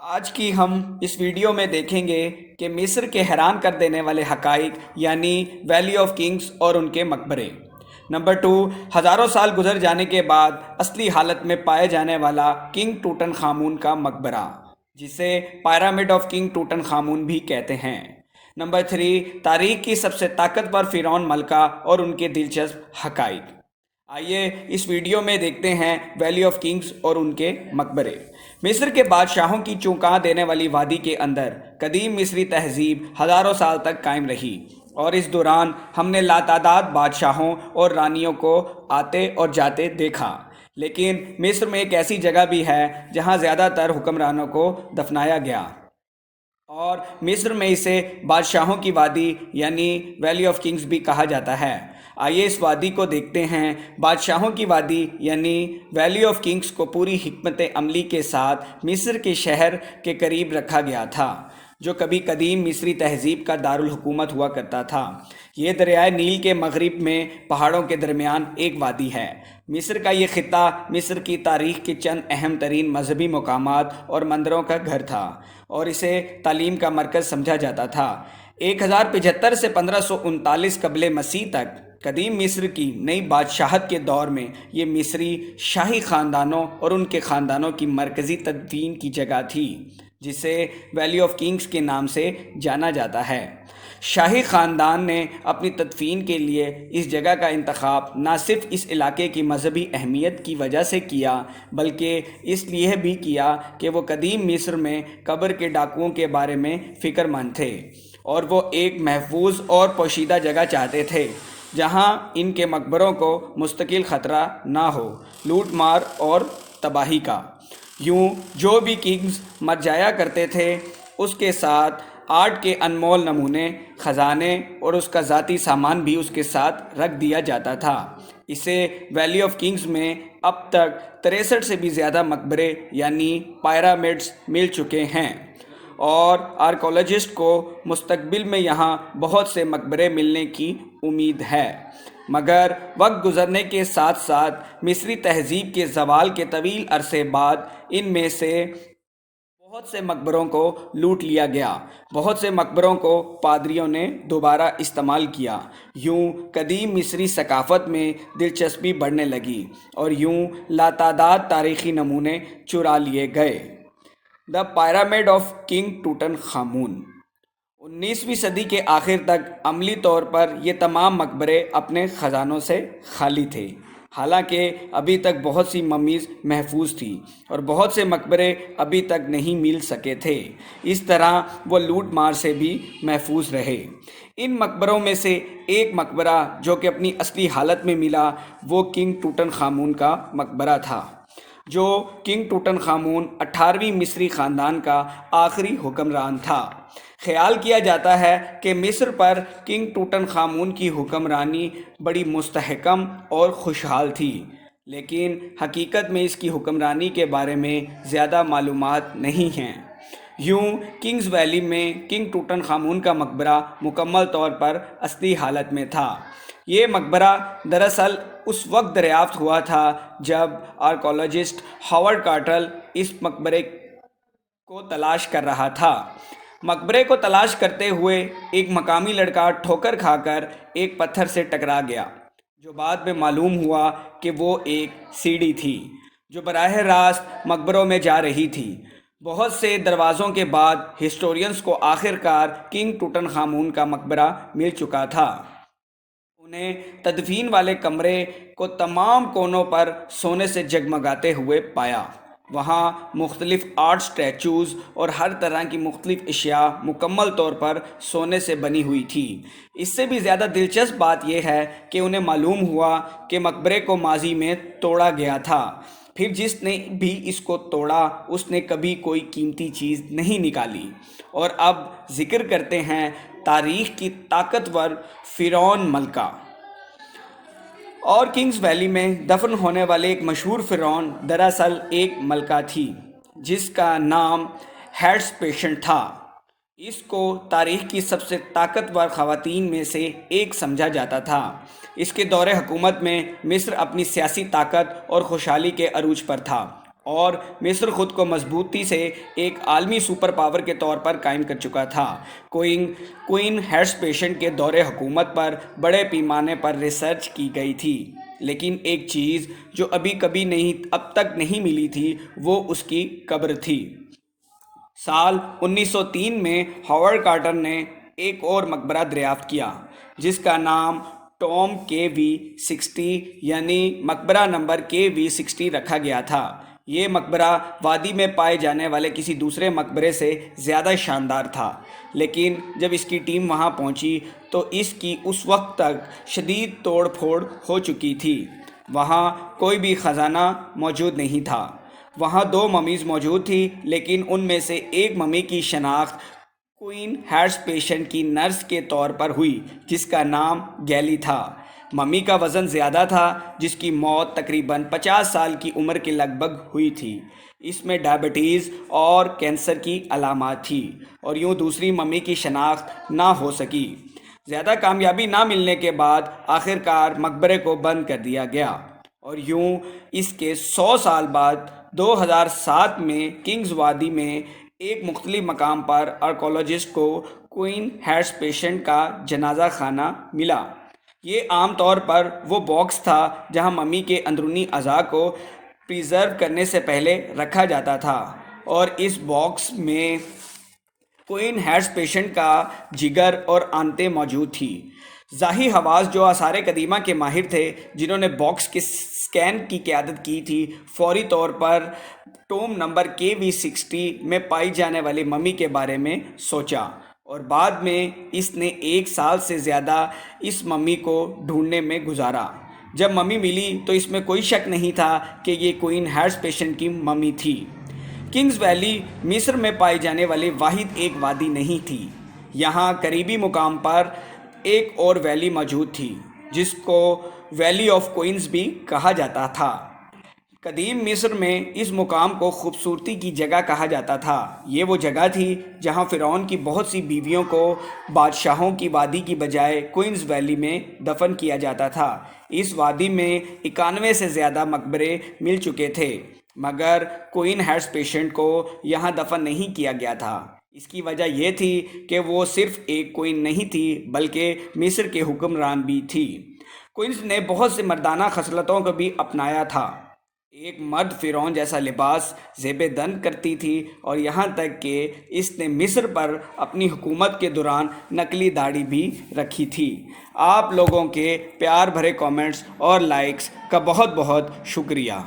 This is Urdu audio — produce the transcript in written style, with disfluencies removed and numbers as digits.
آج کی ہم اس ویڈیو میں دیکھیں گے کہ مصر کے حیران کر دینے والے حقائق یعنی ویلی آف کنگز اور ان کے مقبرے۔ نمبر 2، ہزاروں سال گزر جانے کے بعد اصلی حالت میں پائے جانے والا کنگ ٹوٹن خامون کا مقبرہ، جسے پیرامڈ آف کنگ ٹوٹن خامون بھی کہتے ہیں۔ نمبر 3، تاریخ کی سب سے طاقتور فرعون ملکہ اور ان کے دلچسپ حقائق۔ آئیے اس ویڈیو میں دیکھتے ہیں ویلی آف کنگز اور ان کے مقبرے۔ مصر کے بادشاہوں کی چونکا دینے والی وادی کے اندر قدیم مصری تہذیب ہزاروں سال تک قائم رہی، اور اس دوران ہم نے لاتعداد بادشاہوں اور رانیوں کو آتے اور جاتے دیکھا۔ لیکن مصر میں ایک ایسی جگہ بھی ہے جہاں زیادہ تر حکمرانوں کو دفنایا گیا، اور مصر میں اسے بادشاہوں کی وادی یعنی ویلی آف کنگز بھی کہا جاتا ہے۔ آئیے اس وادی کو دیکھتے ہیں۔ بادشاہوں کی وادی یعنی ویلی آف کنگز کو پوری حکمت عملی کے ساتھ مصر کے شہر کے قریب رکھا گیا تھا، جو کبھی قدیم مصری تہذیب کا دارالحکومت ہوا کرتا تھا۔ یہ دریائے نیل کے مغرب میں پہاڑوں کے درمیان ایک وادی ہے۔ مصر کا یہ خطہ مصر کی تاریخ کے چند اہم ترین مذہبی مقامات اور مندروں کا گھر تھا، اور اسے تعلیم کا مرکز سمجھا جاتا تھا۔ 1075 سے 1539 قبل مسیح تک قدیم مصر کی نئی بادشاہت کے دور میں یہ مصری شاہی خاندانوں اور ان کے خاندانوں کی مرکزی تدفین کی جگہ تھی، جسے ویلی آف کنگز کے نام سے جانا جاتا ہے۔ شاہی خاندان نے اپنی تدفین کے لیے اس جگہ کا انتخاب نہ صرف اس علاقے کی مذہبی اہمیت کی وجہ سے کیا، بلکہ اس لیے بھی کیا کہ وہ قدیم مصر میں قبر کے ڈاکوؤں کے بارے میں فکر مند تھے، اور وہ ایک محفوظ اور پوشیدہ جگہ چاہتے تھے جہاں ان کے مقبروں کو مستقل خطرہ نہ ہو لوٹ مار اور تباہی کا۔ یوں جو بھی کنگز مر جایا کرتے تھے، اس کے ساتھ آرٹ کے انمول نمونے، خزانے اور اس کا ذاتی سامان بھی اس کے ساتھ رکھ دیا جاتا تھا۔ اسے ویلی آف کنگز میں اب تک 63 سے بھی زیادہ مقبرے یعنی پیرامڈز مل چکے ہیں، اور آرکیولوجسٹ کو مستقبل میں یہاں بہت سے مقبرے ملنے کی امید ہے۔ مگر وقت گزرنے کے ساتھ ساتھ مصری تہذیب کے زوال کے طویل عرصے بعد ان میں سے بہت سے مقبروں کو لوٹ لیا گیا۔ بہت سے مقبروں کو پادریوں نے دوبارہ استعمال کیا۔ یوں قدیم مصری ثقافت میں دلچسپی بڑھنے لگی، اور یوں لاتعداد تاریخی نمونے چرا لیے گئے۔ The pyramid of King Tutankhamun. 19ویں صدی کے آخر تک عملی طور پر یہ تمام مقبرے اپنے خزانوں سے خالی تھے، حالانکہ ابھی تک بہت سی ممیز محفوظ تھیں، اور بہت سے مقبرے ابھی تک نہیں مل سکے تھے۔ اس طرح وہ لوٹ مار سے بھی محفوظ رہے۔ ان مقبروں میں سے ایک مقبرہ جو کہ اپنی اصلی حالت میں ملا، وہ کنگ ٹوٹن خامون کا مقبرہ تھا، جو کنگ ٹوٹن خامون 18ویں مصری خاندان کا آخری حکمران تھا۔ خیال کیا جاتا ہے کہ مصر پر کنگ ٹوٹن خامون کی حکمرانی بڑی مستحکم اور خوشحال تھی، لیکن حقیقت میں اس کی حکمرانی کے بارے میں زیادہ معلومات نہیں ہیں۔ یوں کنگز ویلی میں کنگ ٹوٹن خامون کا مقبرہ مکمل طور پر اصلی حالت میں تھا۔ یہ مقبرہ دراصل اس وقت دریافت ہوا تھا جب آرکیولوجسٹ ہاورڈ کارٹر اس مقبرے کو تلاش کر رہا تھا۔ مقبرے کو تلاش کرتے ہوئے ایک مقامی لڑکا ٹھوکر کھا کر ایک پتھر سے ٹکرا گیا، جو بعد میں معلوم ہوا کہ وہ ایک سیڑھی تھی جو براہ راست مقبروں میں جا رہی تھی۔ بہت سے دروازوں کے بعد ہسٹورینز کو آخر کار کنگ ٹوٹن خامون کا مقبرہ مل چکا تھا۔ انہیں تدفین والے کمرے کو تمام کونوں پر سونے سے جگمگاتے ہوئے پایا۔ وہاں مختلف آرٹ سٹیچوز اور ہر طرح کی مختلف اشیاء مکمل طور پر سونے سے بنی ہوئی تھی۔ اس سے بھی زیادہ دلچسپ بات یہ ہے کہ انہیں معلوم ہوا کہ مقبرے کو ماضی میں توڑا گیا تھا، پھر جس نے بھی اس کو توڑا اس نے کبھی کوئی قیمتی چیز نہیں نکالی۔ اور اب ذکر کرتے ہیں تاریخ کی طاقتور فرعون ملکہ۔ اور کنگز ویلی میں دفن ہونے والے ایک مشہور فرعون دراصل ایک ملکہ تھی جس کا نام ہیٹشبسپت تھا۔ اس کو تاریخ کی سب سے طاقتور خواتین میں سے ایک سمجھا جاتا تھا۔ اس کے دور حکومت میں مصر اپنی سیاسی طاقت اور خوشحالی کے عروج پر تھا، اور مصر خود کو مضبوطی سے ایک عالمی سپر پاور کے طور پر قائم کر چکا تھا۔ کوئن ہیٹسپیشن کے دور حکومت پر بڑے پیمانے پر ریسرچ کی گئی تھی، لیکن ایک چیز جو اب تک نہیں ملی تھی وہ اس کی قبر تھی۔ سال 1903 میں ہاورڈ کارٹر نے ایک اور مقبرہ دریافت کیا جس کا نام ٹوم KV60 یعنی مقبرہ نمبر KV60 رکھا گیا تھا۔ یہ مقبرہ وادی میں پائے جانے والے کسی دوسرے مقبرے سے زیادہ شاندار تھا، لیکن جب اس کی ٹیم وہاں پہنچی تو اس کی اس وقت تک شدید توڑ پھوڑ ہو چکی تھی۔ وہاں کوئی بھی خزانہ موجود نہیں تھا۔ وہاں 2 ممیز موجود تھی، لیکن ان میں سے ایک ممی کی شناخت کوئن ہیٹسپیشن کی نرس کے طور پر ہوئی جس کا نام گیلی تھا۔ ممی کا وزن زیادہ تھا، جس کی موت تقریباً 50 سال کی عمر کے لگ بھگ ہوئی تھی۔ اس میں ڈائبٹیز اور کینسر کی علامات تھی، اور یوں دوسری ممی کی شناخت نہ ہو سکی۔ زیادہ کامیابی نہ ملنے کے بعد آخرکار مقبرے کو بند کر دیا گیا، اور یوں اس کے 100 سال بعد 2007 میں کنگز وادی میں ایک مختلف مقام پر آرکیولوجسٹ کو کوئن ہیٹسپیشن کا جنازہ خانہ ملا۔ یہ عام طور پر وہ باکس تھا جہاں ممی کے اندرونی اعضاء کو پریزرو کرنے سے پہلے رکھا جاتا تھا، اور اس باکس میں کوئن ہیٹسپیشن کا جگر اور آنتیں موجود تھی۔ ظاہری حواس جو آثار قدیمہ کے ماہر تھے، جنہوں نے باکس کے سکین کی قیادت کی تھی، فوری طور پر ٹوم نمبر KV60 میں پائی جانے والی ممی کے بارے میں سوچا، اور بعد میں اس نے 1 سال سے زیادہ اس ممی کو ڈھونڈنے میں گزارا۔ جب ممی ملی تو اس میں کوئی شک نہیں تھا کہ یہ کوئن ہیٹسپیشن کی ممی تھی۔ کنگز ویلی مصر میں پائی جانے والی واحد ایک وادی نہیں تھی۔ یہاں قریبی مقام پر ایک اور ویلی موجود تھی جس کو ویلی آف کوئنز بھی کہا جاتا تھا۔ قدیم مصر میں اس مقام کو خوبصورتی کی جگہ کہا جاتا تھا۔ یہ وہ جگہ تھی جہاں فرعون کی بہت سی بیویوں کو بادشاہوں کی وادی کی بجائے کوئنز ویلی میں دفن کیا جاتا تھا۔ اس وادی میں 91 سے زیادہ مقبرے مل چکے تھے، مگر کوئن ہیٹسپیشن کو یہاں دفن نہیں کیا گیا تھا۔ اس کی وجہ یہ تھی کہ وہ صرف ایک کوئن نہیں تھی بلکہ مصر کے حکمران بھی تھی۔ کوئنز نے بہت سے مردانہ خصلتوں کو بھی اپنایا تھا۔ ایک مرد فرعون جیسا لباس زیب دن کرتی تھی، اور یہاں تک کہ اس نے مصر پر اپنی حکومت کے دوران نکلی داڑھی بھی رکھی تھی۔ آپ لوگوں کے پیار بھرے کامنٹس اور لائکس کا بہت بہت شکریہ۔